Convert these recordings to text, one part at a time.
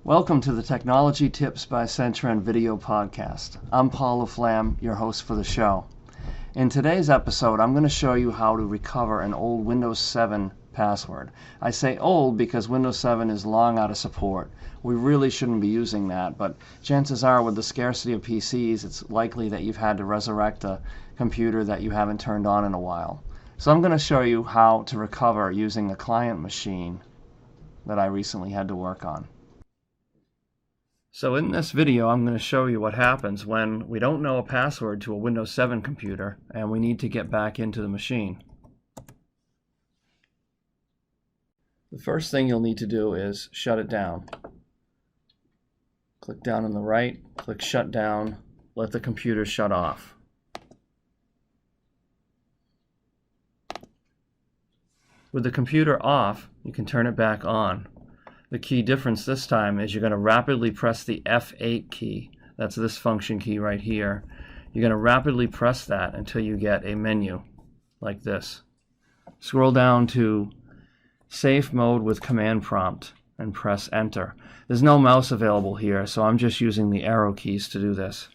Welcome to the Technology Tips by Centrend video podcast. I'm Paul LaFlamme, your host for the show. In today's episode, I'm going to show you how to recover an old Windows 7 password. I say old because Windows 7 is long out of support. We really shouldn't be using that, but chances are with the scarcity of PCs, it's likely that you've had to resurrect a computer that you haven't turned on in a while. So I'm going to show you how to recover using a client machine that I recently had to work on. So in this video, I'm going to show you what happens when we don't know a password to a Windows 7 computer and we need to get back into the machine. The first thing you'll need to do is shut it down. Click down on the right, click shut down, let the computer shut off. With the computer off, you can turn it back on. The key difference this time is you're going to rapidly press the F8 key. That's this function key right here. You're going to rapidly press that until you get a menu like this. Scroll down to Safe Mode with Command Prompt and press Enter. There's no mouse available here, so I'm just using the arrow keys to do this.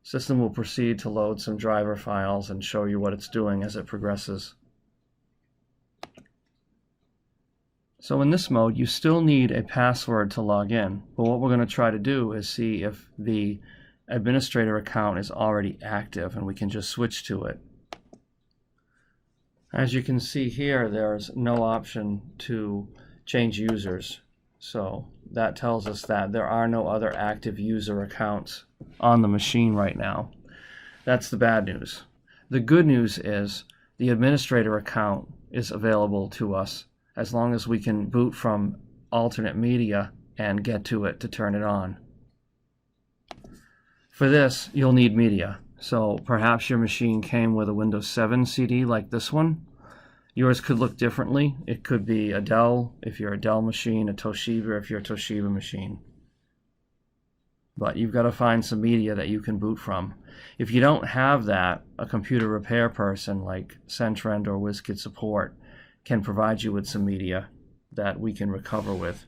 System will proceed to load some driver files and show you what it's doing as it progresses. So in this mode, you still need a password to log in, but what we're going to try to do is see if the administrator account is already active and we can just switch to it. As you can see here, there's no option to change users, so that tells us that there are no other active user accounts on the machine right now. That's the bad news. The good news is the administrator account is available to us as long as we can boot from alternate media and get to it to turn it on. For this, you'll need media. So perhaps your machine came with a Windows 7 CD like this one. Yours could look differently. It could be a Dell if you're a Dell machine, a Toshiba if you're a Toshiba machine. But you've got to find some media that you can boot from. If you don't have that, a computer repair person like Centrend or WizKid Support can provide you with some media that we can recover with.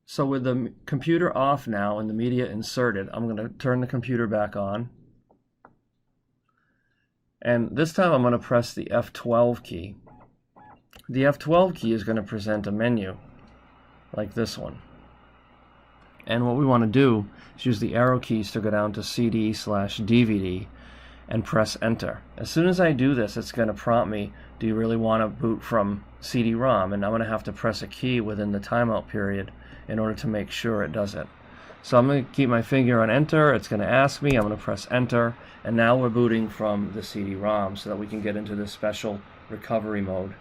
So with the computer off now and the media inserted, I'm going to turn the computer back on. And this time I'm going to press the F12 key. The F12 key is going to present a menu like this one. And what we want to do is use the arrow keys to go down to CD/DVD and press Enter. As soon as I do this, it's going to prompt me, do you really want to boot from CD-ROM? And I'm going to have to press a key within the timeout period in order to make sure it does it. So I'm going to keep my finger on Enter. It's going to ask me. I'm going to press Enter. And now we're booting from the CD-ROM so that we can get into this special recovery mode.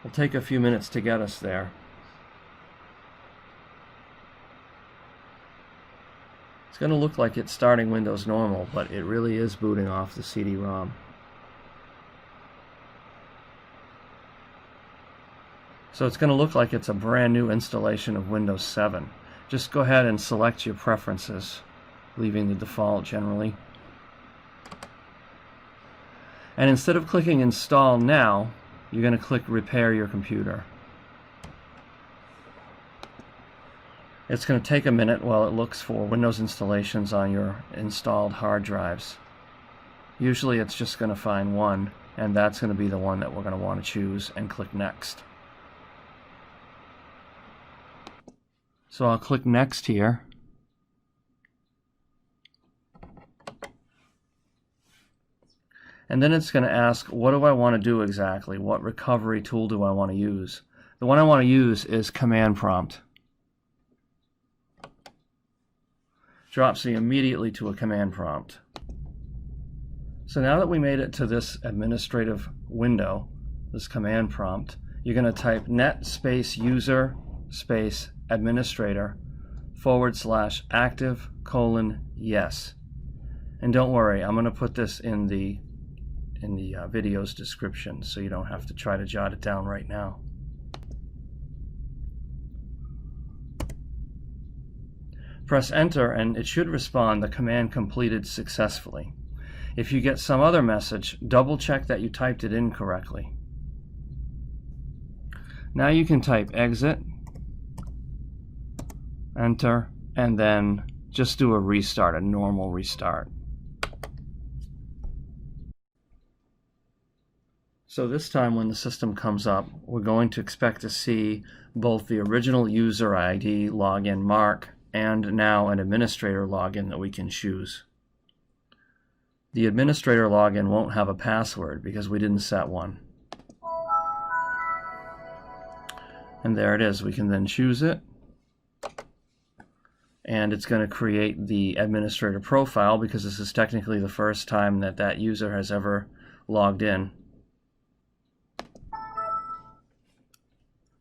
It'll take a few minutes to get us there. It's going to look like it's starting Windows normal, but it really is booting off the CD-ROM. So it's going to look like it's a brand new installation of Windows 7. Just go ahead and select your preferences, leaving the default generally. And instead of clicking Install Now, you're going to click Repair Your Computer. It's going to take a minute while it looks for Windows installations on your installed hard drives. Usually it's just going to find one, and that's going to be the one that we're going to want to choose and click Next. So I'll click Next here. And then it's going to ask, what do I want to do exactly? What recovery tool do I want to use? The one I want to use is Command Prompt. Drops me immediately to a command prompt. So now that we made it to this administrative window, this command prompt, you're going to type net space user space administrator /active:yes. And don't worry, I'm going to put this in the video's description so you don't have to try to jot it down right now. Press Enter and it should respond, the command completed successfully. If you get some other message, double check that you typed it in correctly. Now you can type exit, enter, and then just do a restart, a normal restart. So this time when the system comes up, we're going to expect to see both the original user ID login mark and now an administrator login that we can choose. The administrator login won't have a password because we didn't set one. And there it is. We can then choose it. And it's going to create the administrator profile because this is technically the first time that that user has ever logged in.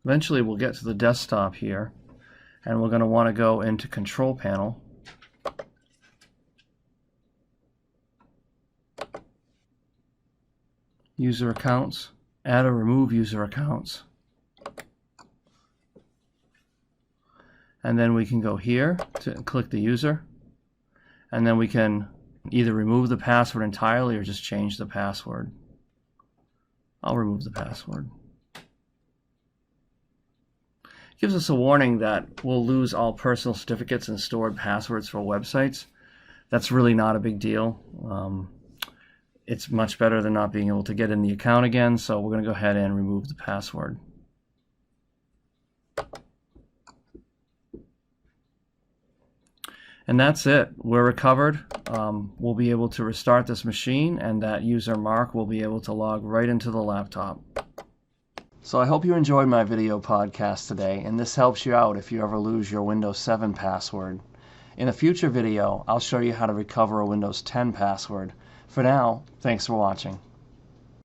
Eventually we'll get to the desktop here, and we're going to want to go into Control Panel. User Accounts, add or remove user accounts. And then we can go here to click the user, and then we can either remove the password entirely or just change the password. I'll remove the password. Gives us a warning that we'll lose all personal certificates and stored passwords for websites. That's really not a big deal. It's much better than not being able to get in the account again, so we're going to go ahead and remove the password. And that's it. We're recovered. We'll be able to restart this machine, and that user Mark will be able to log right into the laptop. So I hope you enjoyed my video podcast today, and this helps you out if you ever lose your Windows 7 password. In a future video, I'll show you how to recover a Windows 10 password. For now, thanks for watching.